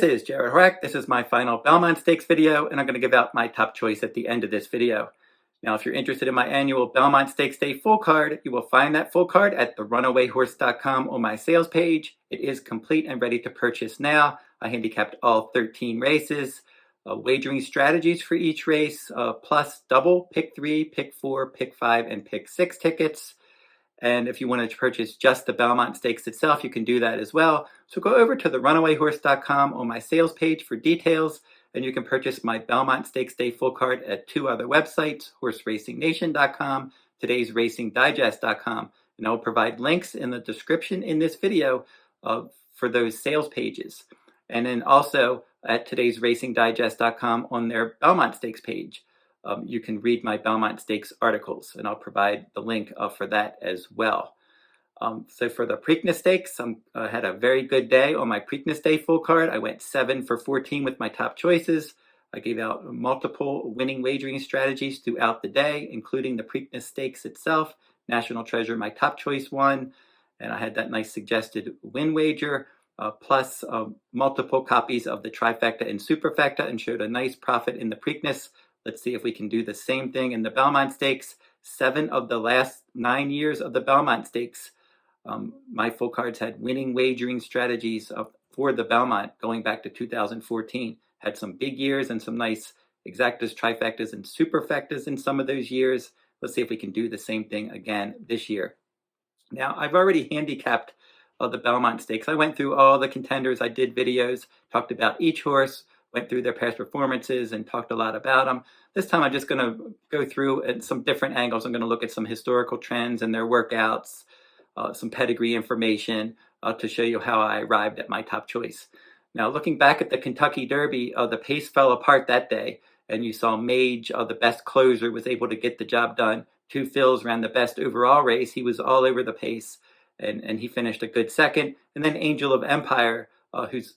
This is Jarrod Horak. This is my final Belmont Stakes video, and I'm going to give out my top choice at the end of this video. Now, if you're interested in my annual Belmont Stakes Day full card, you will find that full card at therunawayhorse.com on my sales page. It is complete and ready to purchase now. I handicapped all 13 races, wagering strategies for each race, plus double, pick 3, pick 4, pick 5, and pick 6 tickets. And if you want to purchase just the Belmont Stakes itself, you can do that as well. So go over to therunawayhorse.com on my sales page for details, and you can purchase my Belmont Stakes Day full card at 2 other websites, horseracing.nation.com, todaysracingdigest.com. And I'll provide links in the description in this video for those sales pages. And then also at todaysracingdigest.com on their Belmont Stakes page. You can read my Belmont Stakes articles, and I'll provide the link for that as well. So for the Preakness Stakes, I had a very good day on my Preakness Day full card. I went 7 for 14 with my top choices. I gave out multiple winning wagering strategies throughout the day, including the Preakness Stakes itself. National Treasure, my top choice won, and I had that nice suggested win wager, plus multiple copies of the Trifecta and Superfecta, and showed a nice profit in the Preakness. Let's see if we can do the same thing in the Belmont Stakes. 7 of the last 9 years of the Belmont Stakes, my full cards had winning wagering strategies for the Belmont going back to 2014. Had some big years and some nice exactas, trifectas, and superfectas in some of those years. Let's see if we can do the same thing again this year. Now, I've already handicapped the Belmont Stakes. I went through all the contenders. I did videos, talked about each horse, went through their past performances and talked a lot about them. This time I'm just going to go through at some different angles. I'm going to look at some historical trends and their workouts, some pedigree information to show you how I arrived at my top choice. Now, looking back at the Kentucky Derby, the pace fell apart that day, and you saw Mage, the best closer, was able to get the job done. Two Phils ran the best overall race. He was all over the pace, and he finished a good second. And then Angel of Empire,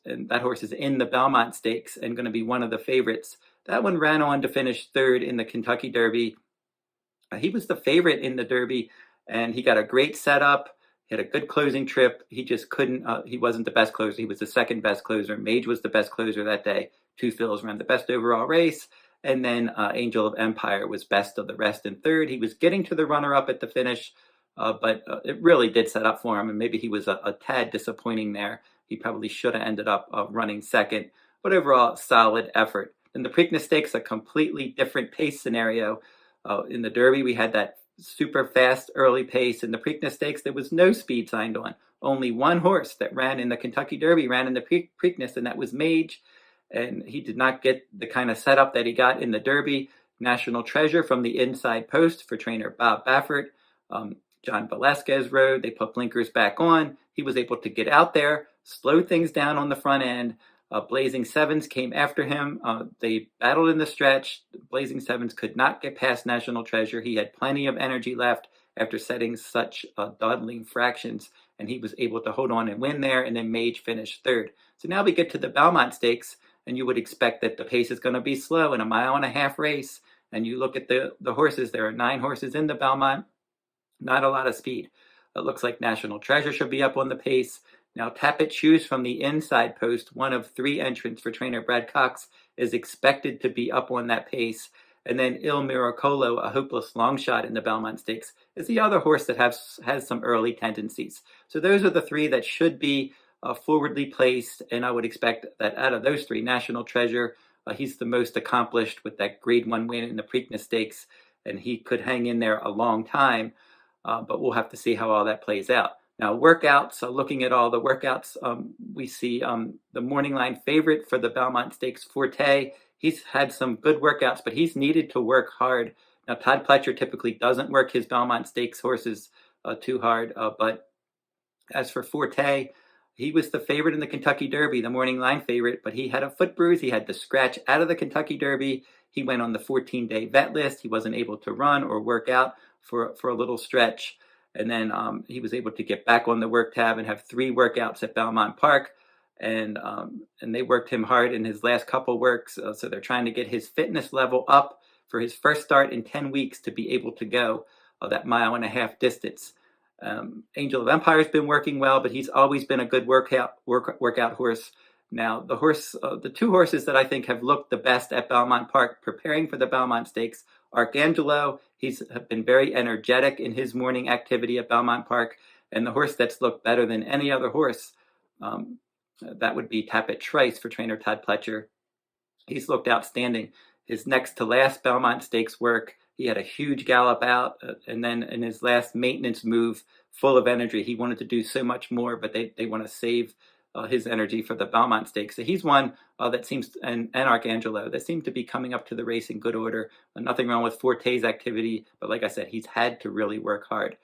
and that horse is in the Belmont Stakes and going to be one of the favorites. That one ran on to finish 3rd in the Kentucky Derby. He was the favorite in the Derby, and he got a great setup. He had a good closing trip. He just couldn't, he wasn't the best closer. He was the second best closer. Mage was the best closer that day. Two Phils ran the best overall race. And then Angel of Empire was best of the rest in 3rd. He was getting to the runner-up at the finish, but it really did set up for him. And maybe he was a tad disappointing there. He probably should have ended up running 2nd, but overall, solid effort. In the Preakness Stakes, a completely different pace scenario. In the Derby, we had that super fast early pace. In the Preakness Stakes, there was no speed signed on. Only one horse that ran in the Kentucky Derby ran in the Preakness, and that was Mage. And he did not get the kind of setup that he got in the Derby. National Treasure from the inside post for trainer Bob Baffert. John Velasquez rode. They put blinkers back on. He was able to get out there, slow things down on the front end. Blazing Sevens came after him. They battled in the stretch. Blazing Sevens could not get past National Treasure. He had plenty of energy left after setting such dawdling fractions, and he was able to hold on and win there, and then Mage finished 3rd. So now we get to the Belmont Stakes, and you would expect that the pace is going to be slow in a 1.5-mile race, and you look at the horses. There are 9 horses in the Belmont. Not a lot of speed. It looks like National Treasure should be up on the pace. Now, Tapit Trice from the inside post, one of 3 entrants for trainer Brad Cox, is expected to be up on that pace. And then Miracolo, a hopeless long shot in the Belmont Stakes, is the other horse that has some early tendencies. So those are the 3 that should be forwardly placed, and I would expect that out of those 3, National Treasure, he's the most accomplished with that Grade 1 win in the Preakness Stakes, and he could hang in there a long time. But we'll have to see how all that plays out. Now, workouts, looking at all the workouts, we see the morning line favorite for the Belmont Stakes, Forte. He's had some good workouts, but he's needed to work hard. Now, Todd Pletcher typically doesn't work his Belmont Stakes horses too hard, but as for Forte, he was the favorite in the Kentucky Derby, the morning line favorite, but he had a foot bruise. He had to scratch out of the Kentucky Derby. He went on the 14-day vet list. He wasn't able to run or work out for a little stretch. And then he was able to get back on the work tab and have 3 workouts at Belmont Park. And they worked him hard in his last couple works. So they're trying to get his fitness level up for his first start in 10 weeks to be able to go that 1.5-mile distance. Angel of Empire has been working well, but he's always been a good workout horse. Now, the two horses that I think have looked the best at Belmont Park preparing for the Belmont Stakes, Arcangelo, he's been very energetic in his morning activity at Belmont Park, and the horse that's looked better than any other horse, that would be Tapit Trice for trainer Todd Pletcher. He's looked outstanding. His next to last Belmont Stakes work, he had a huge gallop out, and then in his last maintenance move, full of energy, he wanted to do so much more, but they want to save his energy for the Belmont Stakes. So he's one that seems, and Arcangelo, that seem to be coming up to the race in good order. Nothing wrong with Forte's activity, but like I said, he's had to really work hard.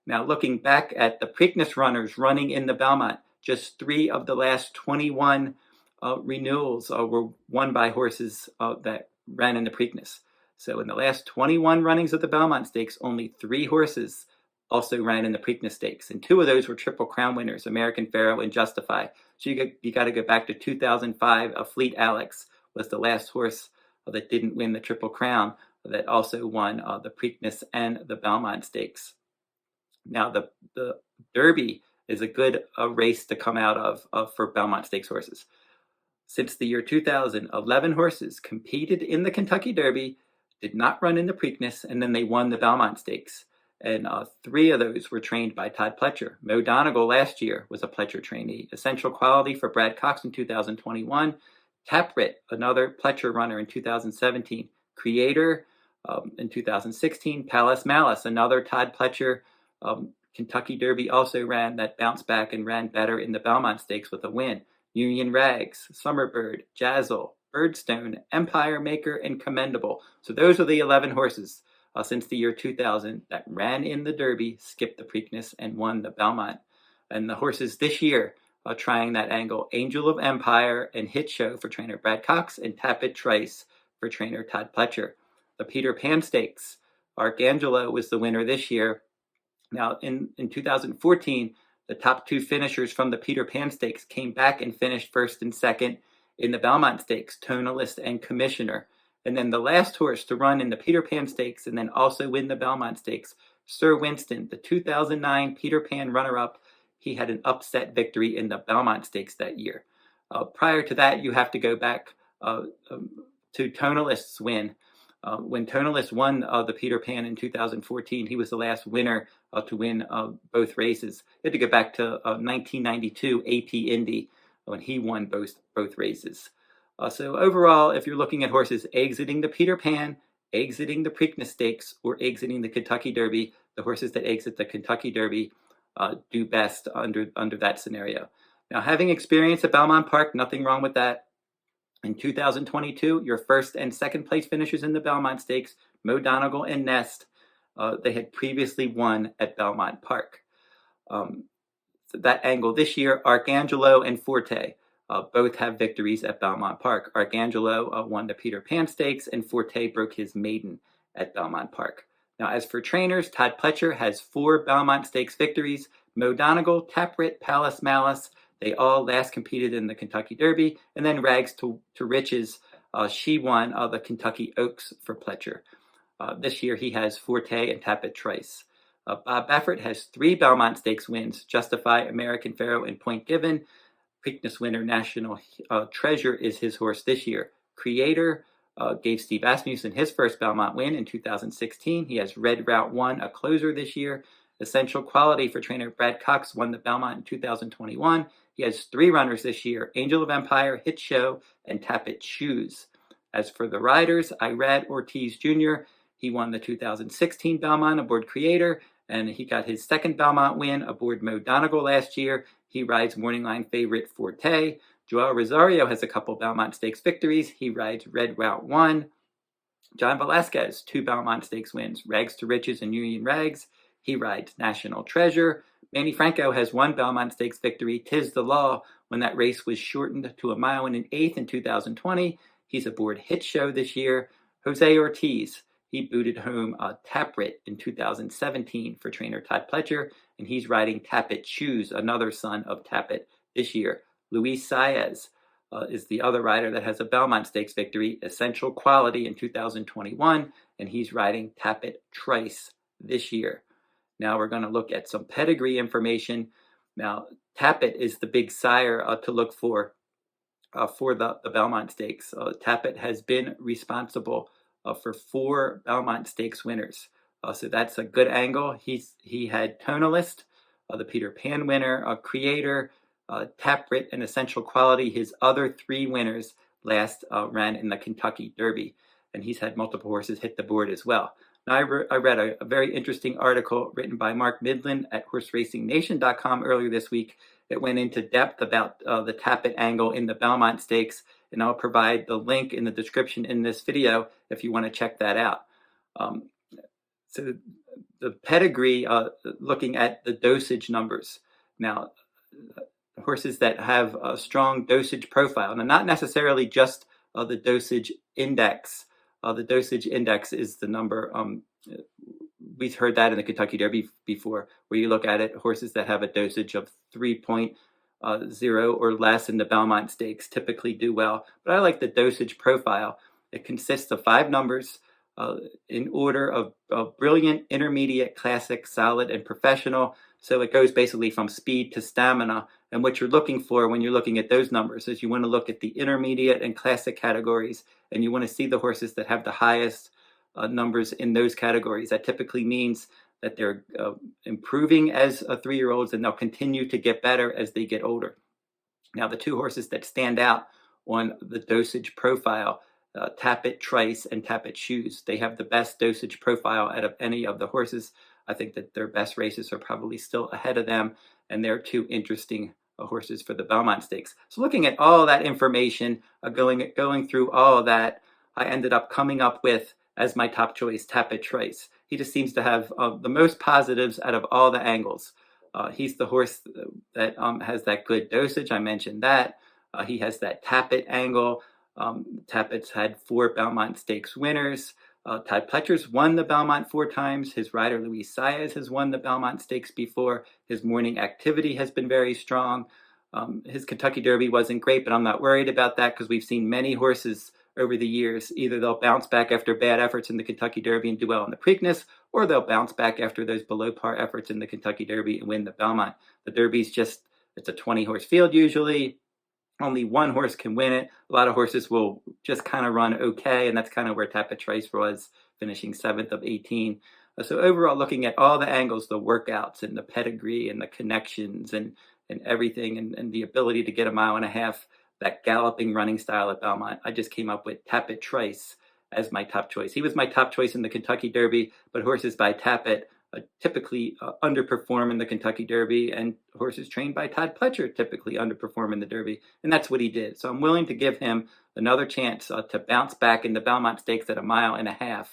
Now, looking back at the Preakness runners running in the Belmont, just 3 of the last 21 renewals were won by horses that ran in the Preakness. So in the last 21 runnings of the Belmont Stakes, only 3 horses also ran in the Preakness Stakes, and 2 of those were Triple Crown winners, American Pharaoh and Justify. So you got to go back to 2005. Fleet Alex was the last horse that didn't win the Triple Crown that also won the Preakness and the Belmont Stakes. Now the Derby is a good race to come out of for Belmont Stakes horses. Since the year 2000, 11 horses competed in the Kentucky Derby, did not run in the Preakness, and then they won the Belmont Stakes. And 3 of those were trained by Todd Pletcher. Mo Donegal last year was a Pletcher trainee. Essential Quality for Brad Cox in 2021. Taprit, another Pletcher runner in 2017. Creator in 2016. Palace Malice, another Todd Pletcher Kentucky Derby also ran, that bounced back and ran better in the Belmont Stakes with a win. Union Rags, Summerbird, Jazzle, Birdstone, Empire Maker, and Commendable. So those are the 11 horses since the year 2000 that ran in the Derby, skipped the Preakness, and won the Belmont. And the horses this year trying that angle, Angel of Empire and Hit Show for trainer Brad Cox, and Tapit Trice for trainer Todd Pletcher. The Peter Pan Stakes, Arcangelo was the winner this year. Now, in 2014, the top 2 finishers from the Peter Pan Stakes came back and finished first and second in the Belmont Stakes, Tonalist and Commissioner. And then the last horse to run in the Peter Pan Stakes and then also win the Belmont Stakes, Sir Winston, the 2009 Peter Pan runner-up, he had an upset victory in the Belmont Stakes that year. Prior to that, you have to go back to Tonalist's win. When Tonalist won the Peter Pan in 2014, he was the last winner to win both races. You had to go back to 1992 AP Indy when he won both races. So overall, if you're looking at horses exiting the Peter Pan, exiting the Preakness Stakes, or exiting the Kentucky Derby, the horses that exit the Kentucky Derby do best under that scenario. Now, having experience at Belmont Park, nothing wrong with that. In 2022, your first and second place finishers in the Belmont Stakes, Mo Donegal and Nest, they had previously won at Belmont Park. That angle this year, Arcangelo and Forte both have victories at Belmont Park. Arcangelo won the Peter Pan Stakes, and Forte broke his maiden at Belmont Park. Now, as for trainers, Todd Pletcher has 4 Belmont Stakes victories. Mo Donegal, Taprit, Palace Malice, they all last competed in the Kentucky Derby. And then Rags to Riches, she won the Kentucky Oaks for Pletcher. This year he has Forte and Tapit Trice. Bob Baffert has 3 Belmont Stakes wins, Justify, American Pharaoh, and Point Given. Preakness winner National Treasure is his horse this year. Creator gave Steve Asmussen his first Belmont win in 2016. He has Red Route 1, a closer this year. Essential Quality for trainer Brad Cox won the Belmont in 2021. He has 3 runners this year, Angel of Empire, Hit Show, and Tapit Shoes. As for the riders, Irad Ortiz Jr., he won the 2016 Belmont aboard Creator, and he got his second Belmont win aboard Mo Donegal last year. He rides morning line favorite Forte. Joel Rosario has a couple Belmont Stakes victories. He rides Red Route 1. John Velasquez, 2 Belmont Stakes wins, Rags to Riches and Union Rags. He rides National Treasure. Manny Franco has 1 Belmont Stakes victory, Tis the Law, when that race was shortened to 1 mile and an eighth in 2020. He's aboard Hit Show this year. Jose Ortiz, he booted home Taprit in 2017 for trainer Todd Pletcher, and he's riding Tapit Shoes, another son of Tapit, this year. Luis Saez is the other rider that has a Belmont Stakes victory, Essential Quality in 2021, and he's riding Tapit Trice this year. Now we're going to look at some pedigree information. Now, Tapit is the big sire to look for for the Belmont Stakes. Tapit has been responsible for 4 Belmont Stakes winners. So that's a good angle. He had Tonalist, the Peter Pan winner, Creator, Taprit, and Essential Quality. His other 3 winners last ran in the Kentucky Derby, and he's had multiple horses hit the board as well. Now, I read a very interesting article written by Mark Midland at HorseRacingNation.com earlier this week. It went into depth about the Tapit angle in the Belmont Stakes, and I'll provide the link in the description in this video if you want to check that out. So the pedigree, looking at the dosage numbers. Now, horses that have a strong dosage profile, and not necessarily just the dosage index. The dosage index is the number, we've heard that in the Kentucky Derby before, where you look at it, horses that have a dosage of 3.0 or less in the Belmont Stakes typically do well. But I like the dosage profile. It consists of 5 numbers in order of brilliant, intermediate, classic, solid, and professional. So it goes basically from speed to stamina. And what you're looking for when you're looking at those numbers is you want to look at the intermediate and classic categories, and you want to see the horses that have the highest numbers in those categories. That typically means that they're improving as 3-year-olds, and they'll continue to get better as they get older. Now, the 2 horses that stand out on the dosage profile, Tapit Trice and Tapit Shoes, they have the best dosage profile out of any of the horses. I think that their best races are probably still ahead of them, and they're 2 interesting horses for the Belmont Stakes. So looking at all that information, going through all of that, I ended up coming up with, as my top choice, Tapit Trice. He just seems to have the most positives out of all the angles. He's the horse that has that good dosage. I mentioned that. He has that Tapit angle. Tapit's had 4 Belmont Stakes winners. Ty Pletcher's won the Belmont 4 times. His rider, Luis Saez, has won the Belmont Stakes before. His morning activity has been very strong. His Kentucky Derby wasn't great, but I'm not worried about that because we've seen many horses over the years. Either they'll bounce back after bad efforts in the Kentucky Derby and do well in the Preakness, or they'll bounce back after those below par efforts in the Kentucky Derby and win the Belmont. The Derby's just, it's a 20-horse field usually. Only 1 horse can win it. A lot of horses will just kind of run okay, and that's kind of where Tapit Trice was, finishing 7th of 18. So overall, looking at all the angles, the workouts and the pedigree and the connections and everything, and the ability to get a 1.5 miles, that galloping running style at Belmont, I just came up with Tapit Trice as my top choice. He was my top choice in the Kentucky Derby, but horses by Tapit typically underperform in the Kentucky Derby, and horses trained by Todd Pletcher typically underperform in the Derby, and that's what he did. So I'm willing to give him another chance to bounce back in the Belmont Stakes at 1.5 miles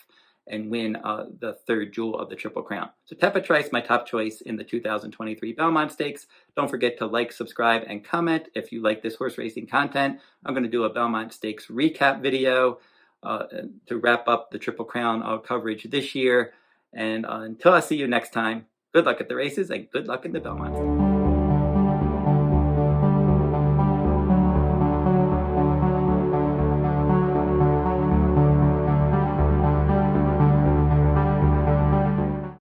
and win the 3rd jewel of the Triple Crown. So Tapit Trice, my top choice in the 2023 Belmont Stakes. Don't forget to like, subscribe, and comment if you like this horse racing content. I'm going to do a Belmont Stakes recap video to wrap up the Triple Crown coverage this year. And until I see you next time, good luck at the races and good luck in the Belmont.